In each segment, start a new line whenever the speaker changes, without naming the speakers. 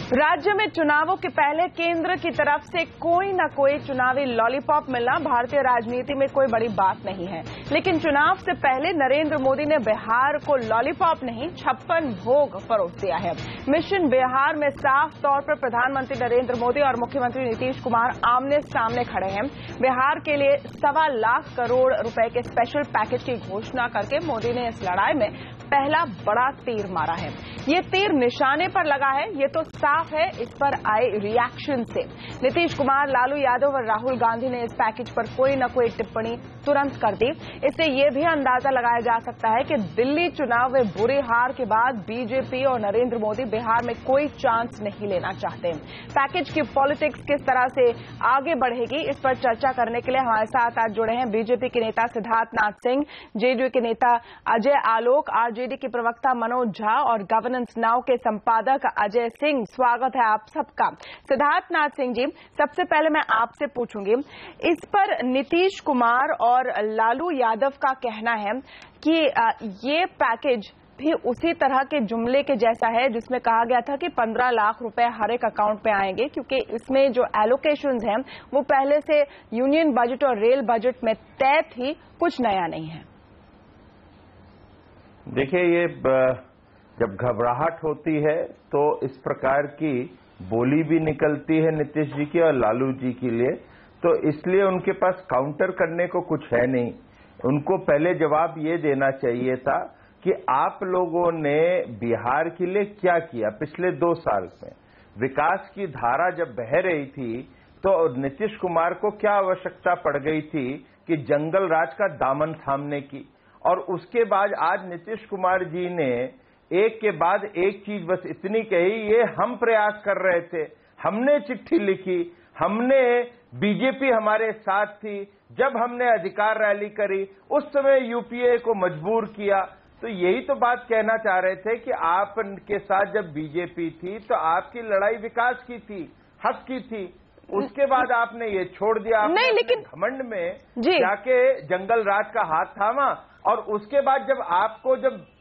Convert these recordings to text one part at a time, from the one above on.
राज्य में चुनावों के पहले केंद्र की तरफ से कोई न कोई चुनावी लॉलीपॉप मिलना भारतीय राजनीति में कोई बड़ी बात नहीं है, लेकिन चुनाव से पहले नरेंद्र मोदी ने बिहार को लॉलीपॉप नहीं 56 भोग परोस दिया है। मिशन बिहार में साफ तौर पर प्रधानमंत्री नरेंद्र मोदी और मुख्यमंत्री नीतीश कुमार आमने सामने खड़े हैं। बिहार के लिए 1.25 लाख करोड़ रुपए के स्पेशल पैकेज की घोषणा करके मोदी ने इस लड़ाई में पहला बड़ा तीर मारा है। ये तीर निशाने पर लगा है, ये तो साफ है इस पर आए रिएक्शन से। नीतीश कुमार, लालू यादव और राहुल गांधी ने इस पैकेज पर कोई न कोई टिप्पणी तुरंत कर दी। इससे ये भी अंदाजा लगाया जा सकता है कि दिल्ली चुनाव में बुरी हार के बाद बीजेपी और नरेंद्र मोदी बिहार में कोई चांस नहीं लेना चाहते। पैकेज की पॉलिटिक्स किस तरह से आगे बढ़ेगी, इस पर चर्चा करने के लिए हमारे साथ आज जुड़े हैं बीजेपी के नेता सिद्धार्थ नाथ सिंह, जेडीयू के नेता अजय आलोक, आरजेडी के प्रवक्ता मनोज झा और गवर्नेंस नाउ के संपादक अजय सिंह। स्वागत है आप सबका। सिद्धार्थ नाथ सिंह जी, सबसे पहले मैं आपसे पूछूंगी, इस पर नीतीश कुमार और लालू यादव का कहना है कि ये पैकेज भी उसी तरह के जुमले के जैसा है जिसमें कहा गया था कि 15 लाख रुपए हर एक अकाउंट पे आएंगे, क्योंकि इसमें जो एलोकेशंस हैं वो पहले से यूनियन बजट और रेल बजट में तय थी, कुछ नया नहीं है।
देखिए, ये जब घबराहट होती है तो इस प्रकार की बोली भी निकलती है नीतीश जी की और लालू जी के लिए, तो इसलिए उनके पास काउंटर करने को कुछ है नहीं। उनको पहले जवाब ये देना चाहिए था कि आप लोगों ने बिहार के लिए क्या किया पिछले 2 साल में। विकास की धारा जब बह रही थी तो नीतीश कुमार को क्या आवश्यकता पड़ गई थी कि जंगल राज का दामन थामने की, और उसके बाद आज नीतीश कुमार जी ने एक के बाद एक चीज बस इतनी कही, ये हम प्रयास कर रहे थे, हमने चिट्ठी लिखी, हमने बीजेपी हमारे साथ थी, जब हमने अधिकार रैली करी उस समय यूपीए को मजबूर किया। तो यही तो बात कहना चाह रहे थे कि आपके साथ जब बीजेपी थी तो आपकी लड़ाई विकास की थी, हक की थी, उसके बाद आपने ये छोड़ दिया। आपने नहीं, लेकिन घमंड में जाके जंगल राज का हाथ थामा, और उसके बाद जब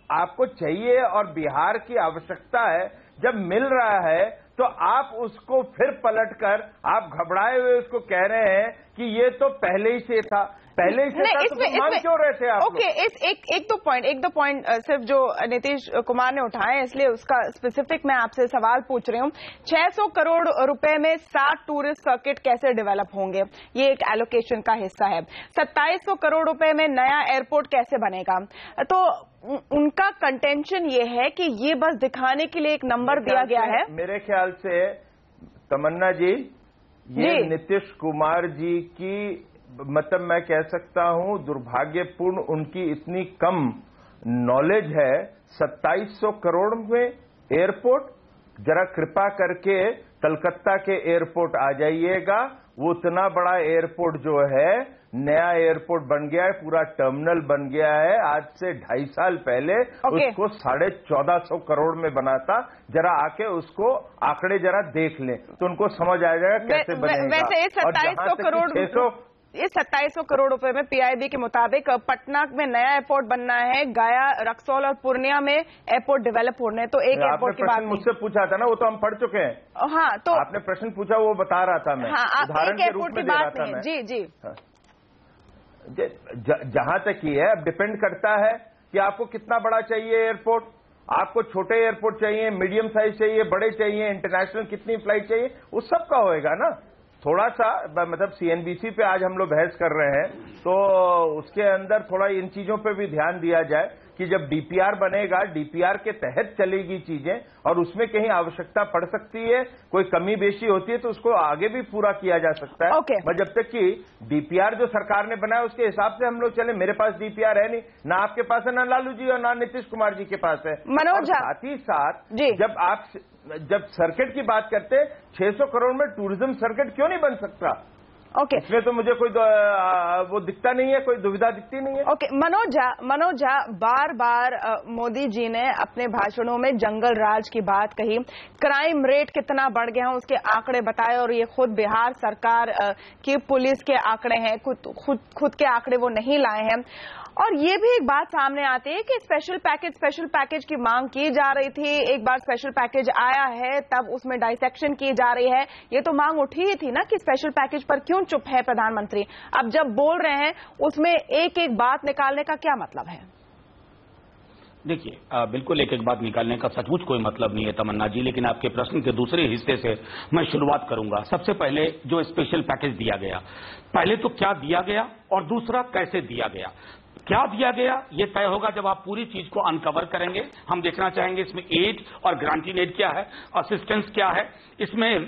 आपको चाहिए और बिहार की आवश्यकता है, जब मिल रहा है तो आप उसको फिर पलटकर आप घबराए हुए उसको कह रहे हैं कि ये तो पहले ही से था, पहले ही से था, तो मान क्यों रहे थे आप?
ओके, एक दो पॉइंट सिर्फ जो नीतीश कुमार ने उठाए, इसलिए उसका स्पेसिफिक मैं आपसे सवाल पूछ रही हूँ। 600 करोड़ रुपए में 60 टूरिस्ट सर्किट कैसे डेवलप होंगे, ये एक एलोकेशन का हिस्सा है। 2700 करोड़ रुपए में नया एयरपोर्ट कैसे बनेगा? तो उनका कंटेंशन ये है कि ये बस दिखाने के लिए एक नंबर दिया गया है।
मेरे ख्याल से तमन्ना जी, ये नीतीश कुमार जी की मतलब मैं कह सकता हूं दुर्भाग्यपूर्ण उनकी इतनी कम नॉलेज है। 2700 करोड़ में एयरपोर्ट, जरा कृपा करके कलकत्ता के एयरपोर्ट आ जाइएगा। वो इतना बड़ा एयरपोर्ट जो है, नया एयरपोर्ट बन गया है, पूरा टर्मिनल बन गया है। आज से 2.5 साल पहले उसको 1450 करोड़ में बना था। जरा आके उसको आंकड़े जरा देख लें तो उनको समझ आ जाएगा कैसे बनेगा।
वैसे ये 2700 करोड़ रुपए में पीआईबी के मुताबिक पटना में नया एयरपोर्ट बनना है, गया, रक्सौल और पूर्णिया में एयरपोर्ट डेवलप होने हैं। तो एक एयरपोर्ट की बात
मुझसे पूछा था ना, वो तो हम पढ़ चुके हैं।
हाँ, तो
आपने प्रश्न पूछा, वो बता रहा था मैं।
हाँ,
उदाहरण के रूप में दे रहा था मैं।
जी। हाँ।
जहां तक ही है, अब डिपेंड करता है कि आपको कितना बड़ा चाहिए एयरपोर्ट। आपको छोटे एयरपोर्ट चाहिए, मीडियम साइज चाहिए, बड़े चाहिए, इंटरनेशनल कितनी फ्लाइट चाहिए, उस सब का होएगा ना। थोड़ा सा मतलब सीएनबीसी पे आज हम लोग बहस कर रहे हैं, तो उसके अंदर थोड़ा इन चीजों पे भी ध्यान दिया जाए कि जब डीपीआर बनेगा, डीपीआर के तहत चलेगी चीजें, और उसमें कहीं आवश्यकता पड़ सकती है, कोई कमी बेशी होती है तो उसको आगे भी पूरा किया जा सकता है। पर जब तक कि डीपीआर जो सरकार ने बनाया उसके हिसाब से हम लोग चले। मेरे पास डीपीआर है नहीं, ना आपके पास है, ना लालू जी और ना नीतीश कुमार जी के पास है।
मनोज,
साथ ही साथ जब सर्किट की बात करते, 600 करोड़ में टूरिज्म सर्किट क्यों नहीं बन सकता? इसमें तो मुझे कोई वो दिखता नहीं है, कोई दुविधा दिखती नहीं है।
मनोज झा, बार बार मोदी जी ने अपने भाषणों में जंगल राज की बात कही, क्राइम रेट कितना बढ़ गया है उसके आंकड़े बताए, और ये खुद बिहार सरकार की पुलिस के आंकड़े हैं, खुद के आंकड़े वो नहीं लाए हैं। और ये भी एक बात सामने आती है कि स्पेशल पैकेज की मांग की जा रही थी। एक बार स्पेशल पैकेज आया है तब उसमें डाइसेक्शन की जा रही है। ये तो मांग उठी ही थी ना कि स्पेशल पैकेज पर क्यों चुप है प्रधानमंत्री। अब जब बोल रहे हैं उसमें एक एक बात निकालने का क्या मतलब है?
देखिए, बिल्कुल एक एक बात निकालने का सचमुच कोई मतलब नहीं है तमन्ना जी, लेकिन आपके प्रश्न के दूसरे हिस्से से मैं शुरुआत करूंगा। सबसे पहले जो स्पेशल पैकेज दिया गया, पहले तो क्या दिया गया और दूसरा कैसे दिया गया। क्या दिया गया ये तय होगा जब आप पूरी चीज को अनकवर करेंगे। हम देखना चाहेंगे इसमें एड और ग्रांटिंग एड क्या है, असिस्टेंस क्या है, इसमें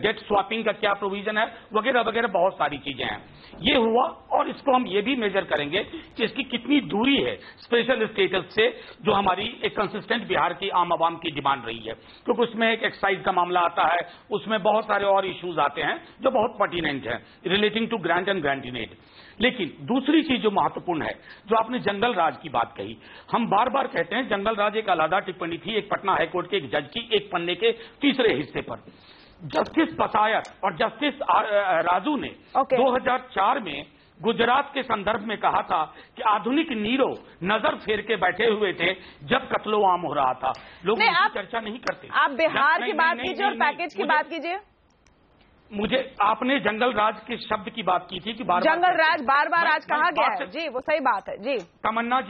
डेट स्वैपिंग का क्या प्रोविजन है, वगैरह वगैरह बहुत सारी चीजें हैं। ये हुआ और इसको हम ये भी मेजर करेंगे कि इसकी कितनी दूरी है स्पेशल स्टेटस से, जो हमारी एक कंसिस्टेंट बिहार की आम आवाम की डिमांड रही है, क्योंकि उसमें एक एक्साइज का मामला आता है, उसमें बहुत सारे और इश्यूज आते हैं जो बहुत पर्टिनेंट है relating to grant and granting aid. लेकिन दूसरी चीज जो महत्वपूर्ण है, जो आपने जंगल राज की बात कही, हम बार बार कहते हैं जंगल राज एक अलग टिप्पणी थी एक पटना हाईकोर्ट के एक जज की एक पन्ने के तीसरे हिस्से पर। जस्टिस पसायत और जस्टिस राजू ने 2004 में गुजरात के संदर्भ में कहा था कि आधुनिक नीरो नजर फेर के बैठे हुए थे जब कत्लो आम हो रहा था। लोग चर्चा नहीं करते।
आप बिहार की बात कीजिए और पैकेज की बात कीजिए।
मुझे आपने जंगल राज के शब्द की बात की थी कि
जंगल राज बार बार आज कहा गया है जी, वो सही बात है जी।
तमन्ना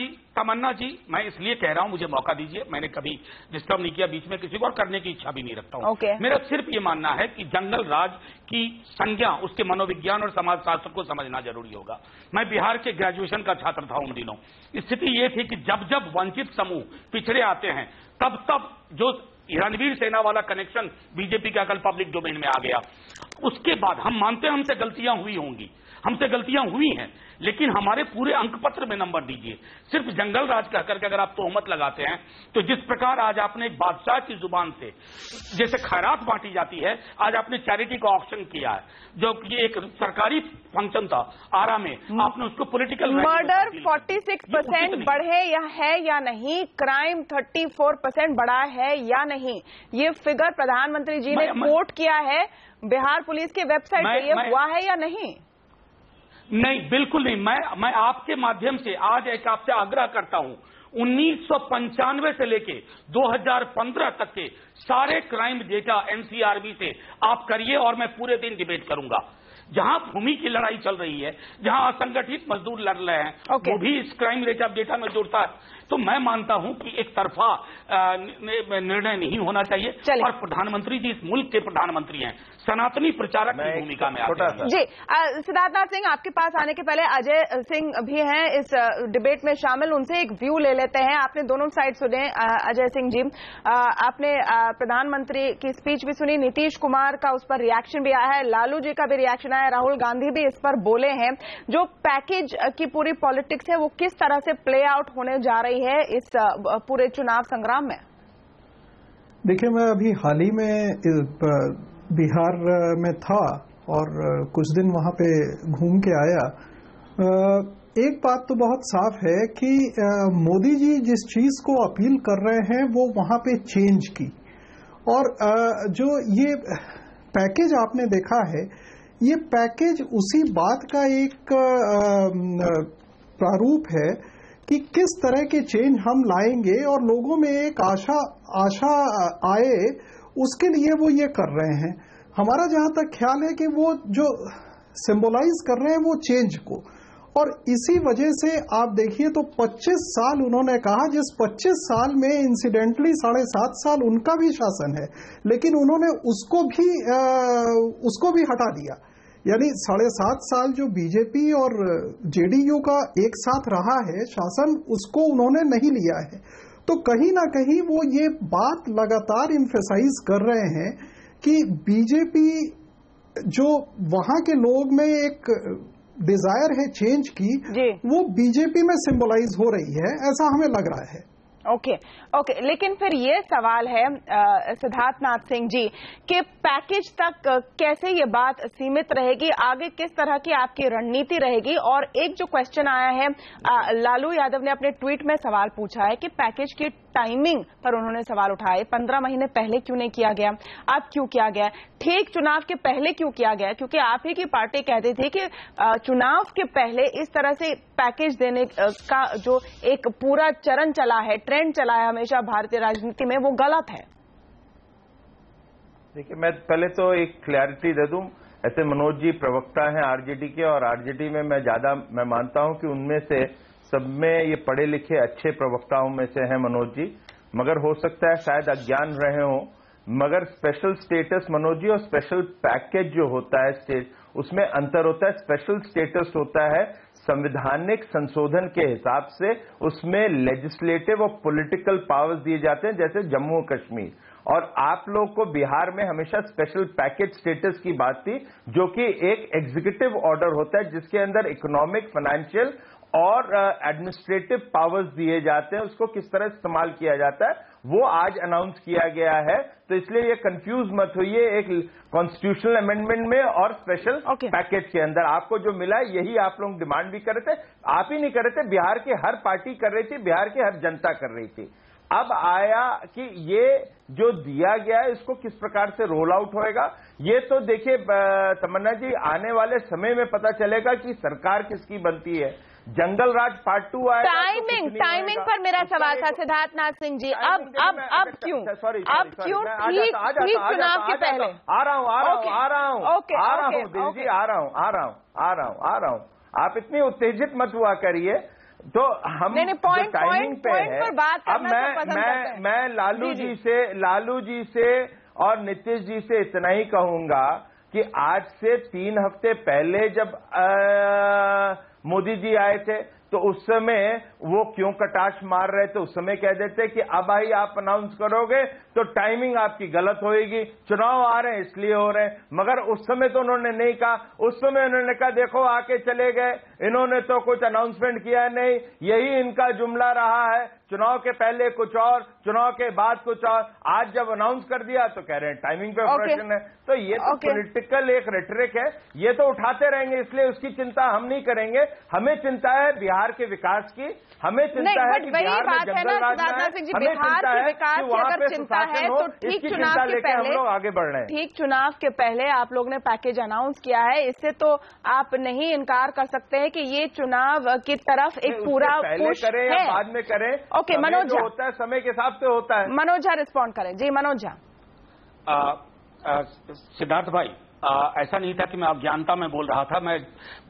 जी मैं इसलिए कह रहा हूं, मुझे मौका दीजिए। मैंने कभी डिस्टर्ब नहीं किया बीच में, किसी को और करने की इच्छा भी नहीं रखता हूं। मेरा सिर्फ ये मानना है कि जंगल राज की संज्ञा उसके मनोविज्ञान और समाजशास्त्र को समझना जरूरी होगा। मैं बिहार के ग्रेजुएशन का छात्र था उन दिनों। स्थिति ये थी कि जब जब वंचित समूह पिछड़े आते हैं तब तब जो रणवीर सेना वाला कनेक्शन बीजेपी का कल पब्लिक डोमेन में आ गया। उसके बाद हम मानते हैं हमसे गलतियां हुई होंगी, हमसे गलतियां हुई हैं, लेकिन हमारे पूरे अंक पत्र में नंबर दीजिए। सिर्फ जंगल राज कह करके अगर आप तोहमत लगाते हैं तो जिस प्रकार आज आपने एक बादशाह की जुबान से जैसे खैरात बांटी जाती है, आज आपने चैरिटी का ऑक्शन किया है, जो ये एक सरकारी फंक्शन था आरा में, आपने उसको पॉलिटिकल
मर्डर 46% बढ़े है या नहीं, क्राइम 34% बढ़ा है या नहीं, ये फिगर प्रधानमंत्री जी ने कोट किया है बिहार पुलिस की वेबसाइट पे, ये हुआ है या नहीं?
नहीं, बिल्कुल नहीं। मैं आपके माध्यम से आज एक आपसे आग्रह करता हूं, 1995 से लेके 2015 तक के सारे क्राइम डेटा एनसीआरबी से आप करिए और मैं पूरे दिन डिबेट करूंगा। जहां भूमि की लड़ाई चल रही है, जहां असंगठित मजदूर लड़ रहे हैं, वो भी इस क्राइम रेट ऑफ डेटा में जुड़ता है। तो मैं मानता हूं कि एक तरफा निर्णय नहीं होना चाहिए। और प्रधानमंत्री जी इस मुल्क के प्रधानमंत्री हैं, सनातनी प्रचारक की भूमिका में आते हैं।
जी, सिद्धार्थनाथ सिंह आपके पास आने के पहले अजय सिंह भी हैं इस डिबेट में शामिल, उनसे एक व्यू ले लेते हैं। आपने दोनों साइड सुने। अजय सिंह जी, आपने प्रधानमंत्री की स्पीच भी सुनी, नीतीश कुमार का उस पर रिएक्शन भी आया है, लालू जी का भी रिएक्शन आया, राहुल गांधी भी इस पर बोले हैं। जो पैकेज की पूरी पॉलिटिक्स है वो किस तरह से प्ले आउट होने जा रही है इस पूरे चुनाव संग्राम में?
देखिए, मैं अभी हाल ही में बिहार में था और कुछ दिन वहां पे घूम के आया। एक बात तो बहुत साफ है कि मोदी जी जिस चीज को अपील कर रहे हैं वो वहां पे चेंज की, और जो ये पैकेज आपने देखा है, ये पैकेज उसी बात का एक प्रारूप है कि किस तरह के चेंज हम लाएंगे और लोगों में एक आशा आए, उसके लिए वो ये कर रहे हैं। हमारा जहां तक ख्याल है कि वो जो सिंबलाइज कर रहे हैं वो चेंज को, और इसी वजह से आप देखिए तो 25 साल उन्होंने कहा, जिस 25 साल में इंसिडेंटली 7.5 साल उनका भी शासन है, लेकिन उन्होंने उसको भी हटा दिया। यानी 7.5 साल जो बीजेपी और जेडीयू का एक साथ रहा है शासन, उसको उन्होंने नहीं लिया है। तो कहीं ना कहीं वो ये बात लगातार इम्फेसाइज कर रहे हैं कि बीजेपी, जो वहां के लोग में एक डिजायर है चेंज की, वो बीजेपी में सिंबलाइज हो रही है, ऐसा हमें लग रहा है।
ओके, लेकिन फिर ये सवाल है सिद्धार्थ नाथ सिंह जी कि पैकेज तक कैसे ये बात सीमित रहेगी, आगे किस तरह की आपकी रणनीति रहेगी। और एक जो क्वेश्चन आया है, लालू यादव ने अपने ट्वीट में सवाल पूछा है कि पैकेज की टाइमिंग पर उन्होंने सवाल उठाए, 15 महीने पहले क्यों नहीं किया गया, अब क्यों किया गया, ठीक चुनाव के पहले क्यों किया गया, क्योंकि आप ही की पार्टी कहती थी कि चुनाव के पहले इस तरह से पैकेज देने का जो एक पूरा चरण चला है, ट्रेंड चला है हमेशा भारतीय राजनीति में, वो गलत है।
देखिए, मैं पहले तो एक क्लैरिटी दे दूं। ऐसे मनोज जी प्रवक्ता हैं आरजेडी के, और आरजेडी में मैं मानता हूं कि उनमें से सब में ये पढ़े लिखे अच्छे प्रवक्ताओं में से हैं मनोज जी, मगर हो सकता है शायद अज्ञान रहे हों। मगर स्पेशल स्टेटस मनोज जी और स्पेशल पैकेज जो होता है स्टेट, उसमें अंतर होता है। स्पेशल स्टेटस होता है संवैधानिक संशोधन के हिसाब से, उसमें लेजिस्लेटिव और पॉलिटिकल पावर्स दिए जाते हैं, जैसे जम्मू कश्मीर। और आप लोग को बिहार में हमेशा स्पेशल पैकेज स्टेटस की बात थी, जो कि एक एग्जीक्यूटिव ऑर्डर होता है जिसके अंदर इकोनॉमिक, फाइनेंशियल और एडमिनिस्ट्रेटिव पावर्स दिए जाते हैं। उसको किस तरह इस्तेमाल किया जाता है वो आज अनाउंस किया गया है। तो इसलिए ये कंफ्यूज मत होइए, एक कॉन्स्टिट्यूशनल अमेंडमेंट में और स्पेशल पैकेज के अंदर आपको जो मिला है, यही आप लोग डिमांड भी कर रहे थे। आप ही नहीं कर रहे थे, बिहार की हर पार्टी कर रही थी, बिहार की हर जनता कर रही थी। अब आया कि ये जो दिया गया है इसको किस प्रकार से रोल आउट होएगा, ये तो देखिए तमन्ना जी, आने वाले समय में पता चलेगा कि सरकार किसकी बनती है। जंगल राज पार्ट 2 आया।
टाइमिंग पर मेरा सवाल था सिद्धार्थ नाथ सिंह जी, अब क्यों ठीक चुनाव के पहले?
आ रहा हूं दिल जी, आ रहा हूं। आप इतनी उत्तेजित मत हुआ करिए। तो हम टाइमिंग पे है। अब मैं लालू जी से और नीतीश जी से इतना ही कहूंगा कि आज से 3 हफ्ते पहले जब मोदी जी आए थे तो उस समय वो क्यों कटाक्ष मार रहे थे, उस समय कह देते कि अब ही आप अनाउंस करोगे तो टाइमिंग आपकी गलत होएगी, चुनाव आ रहे हैं इसलिए हो रहे हैं। मगर उस समय तो उन्होंने नहीं कहा, उस समय उन्होंने कहा देखो आके चले गए, इन्होंने तो कुछ अनाउंसमेंट किया नहीं, यही इनका जुमला रहा है, चुनाव के पहले कुछ और, चुनाव के बाद कुछ और। आज जब अनाउंस कर दिया तो कह रहे हैं टाइमिंग पे ऑपरेशन है। तो ये तो पॉलिटिकल एक रेटरिक है, ये तो उठाते रहेंगे, इसलिए उसकी चिंता हम नहीं करेंगे। हमें चिंता है बिहार के विकास की, हमें चिंता है कि बिहार में जंगल राज है, हमें चिंता है कि वहां पे सुशासन हो, इसकी चिंता लेके हम लोग आगे बढ़ रहे हैं।
ठीक चुनाव के पहले आप लोग ने पैकेज अनाउंस किया है, इससे तो आप नहीं इनकार कर सकते हैं कि ये चुनाव की तरफ एक पूरा पुश
करें या बाद में करें।
ओके, मनोज झा
होता है समय के हिसाब से होता है।
मनोज झा रिस्पॉन्ड करें। जी मनोज झा।
सिद्धार्थ भाई, ऐसा नहीं था कि मैं अज्ञानता में बोल रहा था, मैं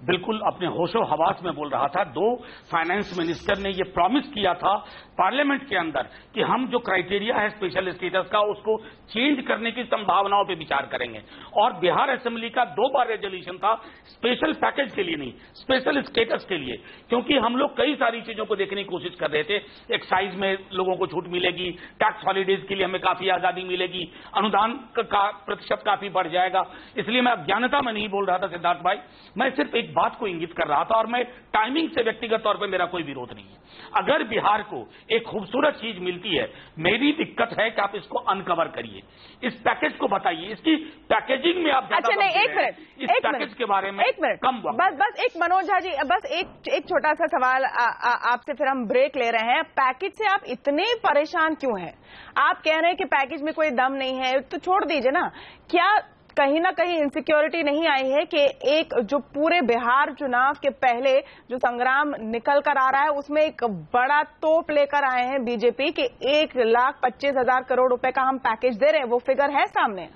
बिल्कुल अपने होशो हवास में बोल रहा था। 2 फाइनेंस मिनिस्टर ने ये प्रॉमिस किया था पार्लियामेंट के अंदर कि हम जो क्राइटेरिया है स्पेशल स्टेटस का उसको चेंज करने की संभावनाओं पे विचार करेंगे। और बिहार असेंबली का 2 बार रेजोल्यूशन था, स्पेशल पैकेज के लिए नहीं, स्पेशल स्टेटस के लिए, क्योंकि हम लोग कई सारी चीजों को देखने की कोशिश कर रहे थे। एक्साइज में लोगों को छूट मिलेगी, टैक्स हॉलीडेज के लिए हमें काफी आजादी मिलेगी, अनुदान का प्रतिशत काफी बढ़ जाएगा। इसलिए मैं अज्ञानता में नहीं बोल रहा था सिद्धार्थ भाई, मैं सिर्फ एक बात को इंगित कर रहा था। और मैं टाइमिंग से व्यक्तिगत तौर पर मेरा कोई विरोध नहीं है। अगर बिहार को एक खूबसूरत चीज मिलती है, मेरी दिक्कत है कि आप इसको अनकवर करिए, इस पैकेज को बताइए, इसकी पैकेजिंग में आप
अच्छा नहीं, एक मिनट,
इस पैकेज के बारे में कम
बस एक मनोज झा जी, बस एक छोटा सा सवाल आपसे, फिर हम ब्रेक ले रहे हैं। पैकेज से आप इतने परेशान क्यों हैं? आप कह रहे हैं कि पैकेज में कोई दम नहीं है, तो छोड़ दीजिए ना। क्या कहीं ना कहीं इनसिक्योरिटी नहीं आई है कि एक जो पूरे बिहार चुनाव के पहले जो संग्राम निकल कर आ रहा है उसमें एक बड़ा तोप लेकर आए हैं बीजेपी कि 1,25,000 करोड़ रुपए का हम पैकेज दे रहे हैं, वो फिगर है सामने?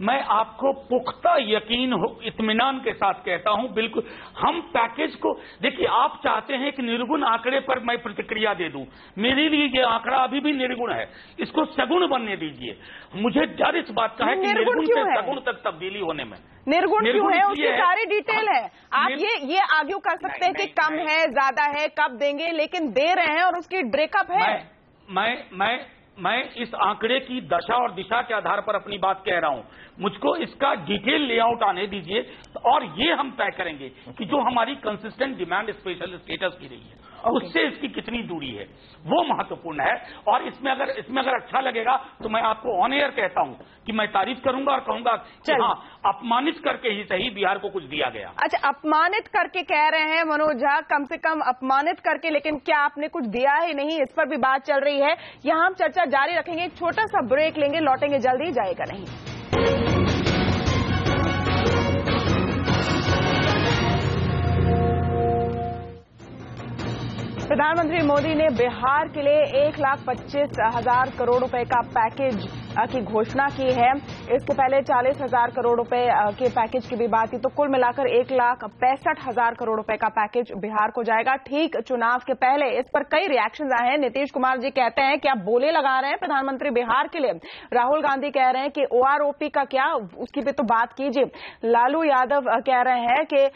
मैं आपको पुख्ता यकीन हो, इत्मीनान के साथ कहता हूं, बिल्कुल हम पैकेज को देखिए। आप चाहते हैं कि निर्गुण आंकड़े पर मैं प्रतिक्रिया दे दूं, मेरे लिए ये आंकड़ा अभी भी निर्गुण है, इसको सगुण बनने दीजिए। मुझे डर इस बात का है कि निर्गुण से सगुण तक तब्दीली होने में
निर्गुण क्यों है, उसकी सारी डिटेल है। आप ये आर्ग्यू कर सकते हैं कि कम है, ज्यादा है, कब देंगे, लेकिन दे रहे हैं और उसकी ब्रेकअप है।
मैं इस आंकड़े की दशा और दिशा के आधार पर अपनी बात कह रहा हूं। मुझको इसका डिटेल लेआउट आने दीजिए और ये हम तय करेंगे कि जो हमारी कंसिस्टेंट डिमांड स्पेशल स्टेटस की रही है उससे इसकी कितनी दूरी है, वो महत्वपूर्ण है। और इसमें अगर अच्छा लगेगा तो मैं आपको ऑन एयर कहता हूं कि मैं तारीफ करूंगा और कहूंगा कि हाँ, अपमानित करके ही सही बिहार को कुछ दिया गया।
अच्छा, अपमानित करके कह रहे हैं मनोज झा, कम से कम अपमानित करके, लेकिन क्या आपने कुछ दिया ही नहीं, इस पर भी बात चल रही है। यहां हम चर्चा जारी रखेंगे, एक छोटा सा ब्रेक लेंगे, लौटेंगे जल्दी, जाएगा नहीं। प्रधानमंत्री मोदी ने बिहार के लिए 1,25,000 करोड़ रुपए का पैकेज की घोषणा की है। इसके पहले 40,000 करोड़ रुपए के पैकेज की भी बात थी, तो कुल मिलाकर 1,65,000 करोड़ रुपए का पैकेज बिहार को जाएगा ठीक चुनाव के पहले। इस पर कई रिएक्शंस आए हैं। नीतीश कुमार जी कहते हैं कि आप बोले लगा रहे हैं प्रधानमंत्री बिहार के लिए। राहुल गांधी कह रहे हैं कि OROP का क्या, उसकी भी तो बात कीजिए। लालू यादव कह रहे हैं कि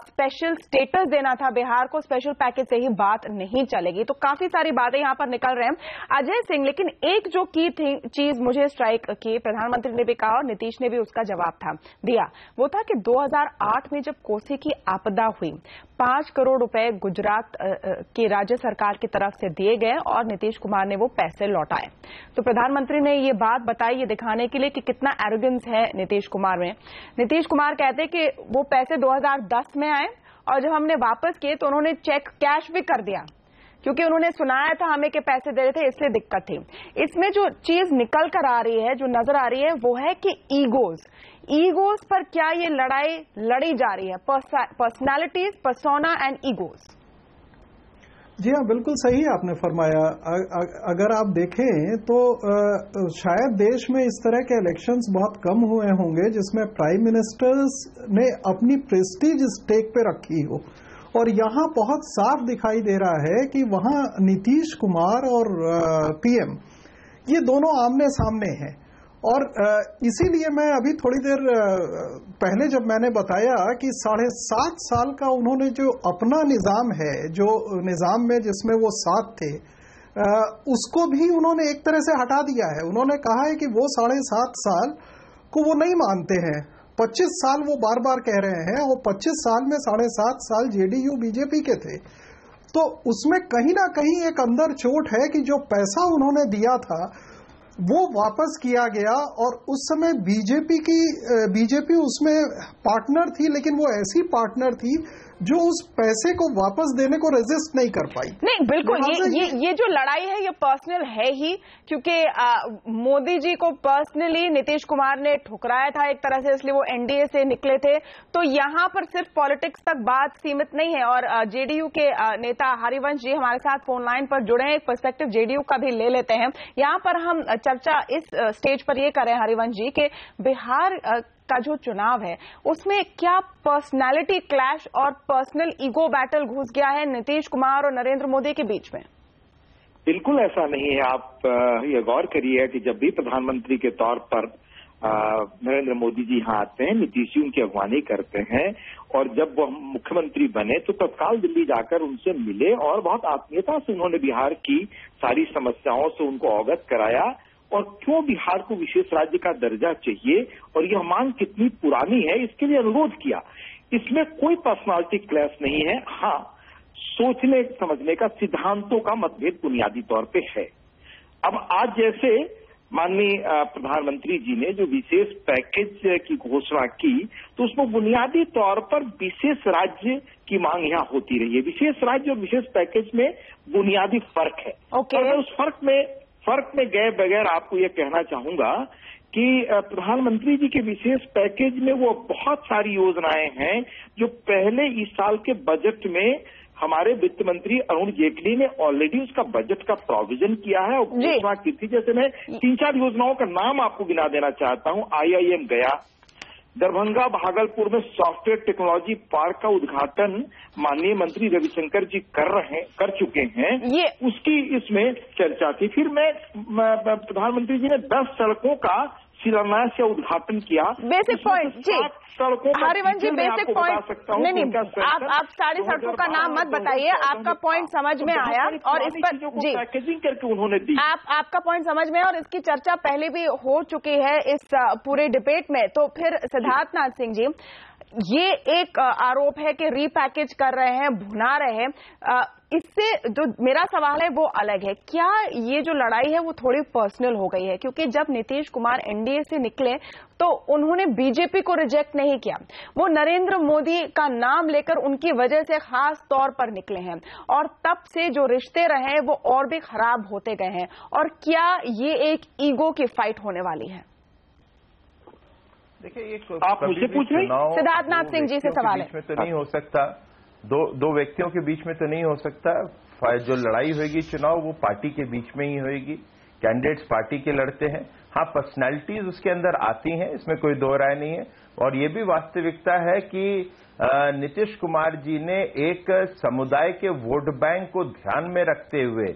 स्पेशल स्टेटस देना था बिहार को, स्पेशल पैकेज से ही बात नहीं चलेगी। तो काफी सारी बातें यहां पर निकल रहे हैं। अजय सिंह, लेकिन एक जो की थी चीज मुझे स्ट्राइक की, प्रधानमंत्री ने भी कहा और नीतीश ने भी उसका जवाब दिया, वो था कि 2008 में जब कोसी की आपदा हुई, 5 करोड़ रुपए गुजरात की राज्य सरकार की तरफ से दिए गए और नीतीश कुमार ने वो पैसे लौटाए। तो प्रधानमंत्री ने ये बात बताई ये दिखाने के लिए कि कितना एरोगेंस है नीतीश कुमार में। नीतीश कुमार कहते कि वो पैसे 2010 में आए और जब हमने वापस किए तो उन्होंने चेक कैश भी कर दिया, क्योंकि उन्होंने सुनाया था हमें कि पैसे दे रहे थे, इसलिए दिक्कत थी। इसमें जो चीज निकल कर आ रही है, जो नजर आ रही है, वो है कि ईगोज पर क्या ये लड़ाई लड़ी जा रही है, पर्सनालिटीज, पर्सोना एंड ईगोज।
जी हाँ, बिल्कुल सही आपने फरमाया। अगर आप देखें तो शायद देश में इस तरह के इलेक्शंस बहुत कम हुए होंगे जिसमें प्राइम मिनिस्टर्स ने अपनी प्रेस्टीज स्टेक पे रखी हो, और यहां बहुत साफ दिखाई दे रहा है कि वहां नीतीश कुमार और PM ये दोनों आमने सामने हैं। और इसीलिए मैं अभी थोड़ी देर पहले जब मैंने बताया कि 7.5 साल का उन्होंने जो अपना निजाम है, जो निजाम में जिसमें वो साथ थे, उसको भी उन्होंने एक तरह से हटा दिया है। उन्होंने कहा है कि वो 7.5 साल को वो नहीं मानते हैं, 25 साल वो बार बार कह रहे हैं, और 25 साल में 7.5 साल JDU BJP के थे। तो उसमें कहीं ना कहीं एक अंदर चोट है कि जो पैसा उन्होंने दिया था वो वापस किया गया, और उस समय बीजेपी उसमें पार्टनर थी, लेकिन वो ऐसी पार्टनर थी जो उस पैसे को वापस देने को रेजिस्ट नहीं कर पाई।
नहीं, बिल्कुल ये जो लड़ाई है ये पर्सनल है ही, क्योंकि मोदी जी को पर्सनली नीतीश कुमार ने ठुकराया था एक तरह से, इसलिए वो NDA से निकले थे। तो यहां पर सिर्फ पॉलिटिक्स तक बात सीमित नहीं है। और JDU के नेता हरिवंश जी हमारे साथ फोन लाइन पर जुड़े हैं, एक पर्सपेक्टिव JDU का भी ले लेते हैं। यहां पर हम चर्चा इस स्टेज पर ये करें हरिवंश जी के बिहार का जो चुनाव है उसमें क्या पर्सनालिटी क्लैश और पर्सनल ईगो बैटल घुस गया है नीतीश कुमार और नरेंद्र मोदी के बीच में?
बिल्कुल ऐसा नहीं है। आप ये गौर करिए कि जब भी प्रधानमंत्री के तौर पर नरेंद्र मोदी जी यहाँ आते हैं, नीतीश जी उनकी अगवानी करते हैं, और जब वो मुख्यमंत्री बने तो तत्काल दिल्ली जाकर उनसे मिले और बहुत आत्मीयता से उन्होंने बिहार की सारी समस्याओं से उनको अवगत कराया, और क्यों बिहार को विशेष राज्य का दर्जा चाहिए और यह मांग कितनी पुरानी है इसके लिए अनुरोध किया। इसमें कोई पर्सनालिटी क्लैश नहीं है। हाँ, सोचने समझने का, सिद्धांतों का मतभेद बुनियादी तौर पे है। अब आज जैसे माननीय प्रधानमंत्री जी ने जो विशेष पैकेज की घोषणा की, तो उसमें बुनियादी तौर पर विशेष राज्य की मांग यहाँ होती रही है। विशेष राज्य और विशेष पैकेज में बुनियादी फर्क है। और मैं उस फर्क में गए बगैर आपको ये कहना चाहूंगा कि प्रधानमंत्री जी के विशेष पैकेज में वो बहुत सारी योजनाएं हैं जो पहले इस साल के बजट में हमारे वित्त मंत्री अरुण जेटली ने ऑलरेडी उसका बजट का प्रोविजन किया है और घोषणा की थी। जैसे मैं 3-4 योजनाओं का नाम आपको गिना देना चाहता हूं। IIM गया, दरभंगा भागलपुर में सॉफ्टवेयर टेक्नोलॉजी पार्क का उद्घाटन माननीय मंत्री रविशंकर जी कर चुके हैं, ये उसकी इसमें चर्चा थी। फिर प्रधानमंत्री जी ने 10 सड़कों का शिलान्यास या उद्घाटन किया।
बेसिक पॉइंट जी,
सड़कों पर
हरिवंश जी, बेसिक पॉइंट नहीं, आप सारी सड़कों का नाम मत बताइए, आपका पॉइंट समझ में आया और इस पर जी
पैकेजिंग करके उन्होंने दी।
आपका पॉइंट समझ में और इसकी चर्चा पहले भी हो चुकी है इस पूरे डिबेट में। तो फिर सिद्धार्थ नाथ सिंह जी, ये एक आरोप है कि रीपैकेज कर रहे हैं, भुना रहे हैं, इससे जो मेरा सवाल है वो अलग है। क्या ये जो लड़ाई है वो थोड़ी पर्सनल हो गई है? क्योंकि जब नीतीश कुमार एनडीए से निकले तो उन्होंने बीजेपी को रिजेक्ट नहीं किया, वो नरेंद्र मोदी का नाम लेकर उनकी वजह से खास तौर पर निकले हैं और तब से जो रिश्ते रहे वो और भी खराब होते गए हैं। और क्या ये एक ईगो की फाइट होने वाली है?
देखिए, ये
आप मुझसे पूछ रहे हैं?
सिद्धार्थ नाथ सिंह जी से सवाल है।
में तो नहीं हो सकता, दो व्यक्तियों के बीच में तो नहीं हो सकता। जो लड़ाई होगी चुनाव वो पार्टी के बीच में ही होगी, कैंडिडेट्स पार्टी के लड़ते हैं। हाँ, पर्सनैलिटीज उसके अंदर आती हैं, इसमें कोई दो राय नहीं है। और ये भी वास्तविकता है कि नीतीश कुमार जी ने एक समुदाय के वोट बैंक को ध्यान में रखते हुए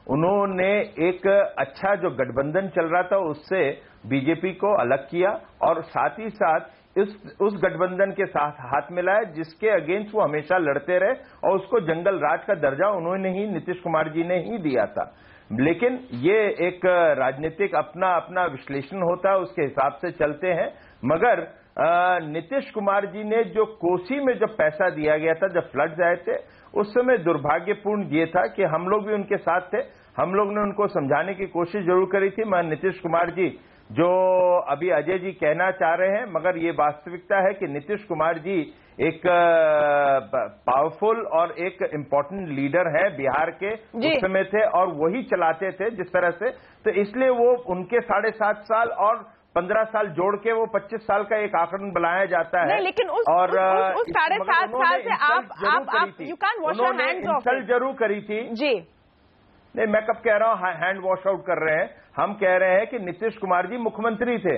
उन्होंने एक अच्छा जो गठबंधन चल रहा था उससे बीजेपी को अलग किया और साथ ही साथ उस गठबंधन के साथ हाथ मिलाया जिसके अगेंस्ट वो हमेशा लड़ते रहे और उसको जंगल राज का दर्जा उन्होंने ही, नीतीश कुमार जी ने ही दिया था। लेकिन ये एक राजनीतिक अपना विश्लेषण होता है, उसके हिसाब से चलते हैं। मगर नीतीश कुमार जी ने जो कोसी में जब पैसा दिया गया था, जब फ्लड्स आए थे, उस समय दुर्भाग्यपूर्ण ये था कि हम लोग भी उनके साथ थे। हम लोग ने उनको समझाने की कोशिश जरूर करी थी। मगर नीतीश कुमार जी जो अभी अजय जी कहना चाह रहे हैं, मगर ये वास्तविकता है कि नीतीश कुमार जी एक पावरफुल और एक इम्पोर्टेंट लीडर है बिहार के, उस समय थे और वही चलाते थे जिस तरह से। तो इसलिए वो उनके 7.5 साल और 15 साल जोड़ के वो 25 साल का एक आंकड़न बनाया जाता है।
नहीं, लेकिन उस 7.5 साल से आप you can wash your hands of.
Insult जरूर करी थी
जी।
नहीं, मैं कब कह रहा हूं हैंड वॉश आउट कर रहे हैं? हम कह रहे हैं कि नीतीश कुमार जी मुख्यमंत्री थे,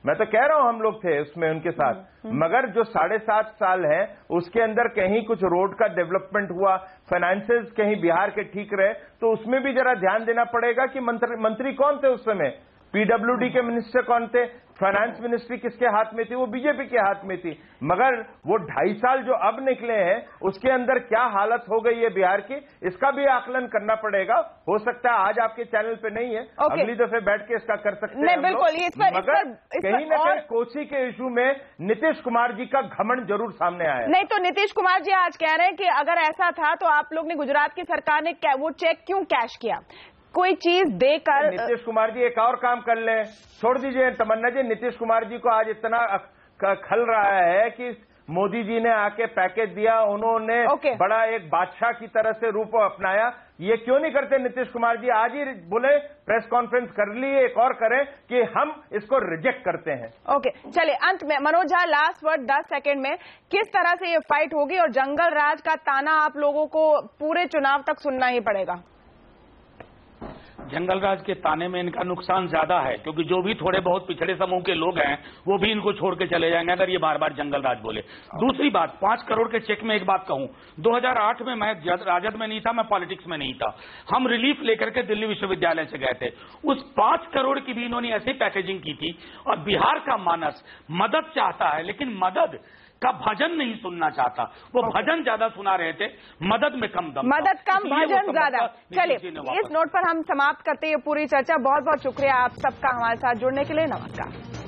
मैं तो कह रहा हूं हम लोग थे उसमें उनके साथ। मगर जो 7.5 साल है उसके अंदर कहीं कुछ रोड का डेवलपमेंट हुआ, फाइनेंसेस कहीं बिहार के ठीक रहे, तो उसमें भी जरा ध्यान देना पड़ेगा कि मंत्री कौन थे उस समय, पीडब्ल्यूडी के मिनिस्टर कौन थे, फाइनेंस मिनिस्ट्री किसके हाथ में थी, वो बीजेपी के हाथ में थी। मगर वो 2.5 साल जो अब निकले हैं उसके अंदर क्या हालत हो गई है बिहार की, इसका भी आकलन करना पड़ेगा। हो सकता है आज आपके चैनल पे नहीं है, अगली दफे बैठ के इसका कर सकते हैं।
बिल्कुल,
मगर कहीं न कहीं कोसी के इशू में नीतीश कुमार जी का घमंड जरूर सामने आया।
नहीं तो नीतीश कुमार जी आज कह रहे हैं कि अगर ऐसा था तो आप लोग ने, गुजरात की सरकार ने वो चेक क्यों कैश किया, कोई चीज देकर।
नीतीश कुमार जी एक और काम कर ले, छोड़ दीजिए तमन्ना जी, नीतीश कुमार जी को आज इतना खल रहा है कि मोदी जी ने आके पैकेज दिया, उन्होंने बड़ा एक बादशाह की तरह से रूप अपनाया। ये क्यों नहीं करते नीतीश कुमार जी? आज ही बोले, प्रेस कॉन्फ्रेंस कर लिए, एक और करें कि हम इसको रिजेक्ट करते हैं।
ओके, चलिए अंत में Manoj Jha, last word 10 second में, किस तरह से ये फाइट होगी और जंगल राज का ताना आप लोगों को पूरे चुनाव तक सुनना ही पड़ेगा?
जंगलराज के ताने में इनका नुकसान ज्यादा है, क्योंकि जो भी थोड़े बहुत पिछड़े समूह के लोग हैं वो भी इनको छोड़ के चले जाएंगे अगर ये बार बार जंगलराज बोले। दूसरी बात, 5 करोड़ के चेक में एक बात कहूं, 2008 में मैं राजद में नहीं था, मैं पॉलिटिक्स में नहीं था, हम रिलीफ लेकर के दिल्ली विश्वविद्यालय से गए थे। उस 5 करोड़ की भी इन्होंने ऐसी पैकेजिंग की थी। और बिहार का मानस मदद चाहता है लेकिन मदद का भजन नहीं सुनना चाहता, वो भजन ज्यादा सुना रहे थे, मदद में कम दम,
मदद कम भजन ज्यादा। चलिए इस नोट पर हम समाप्त करते हैं पूरी चर्चा। बहुत बहुत शुक्रिया आप सबका हमारे साथ जुड़ने के लिए। नमस्कार।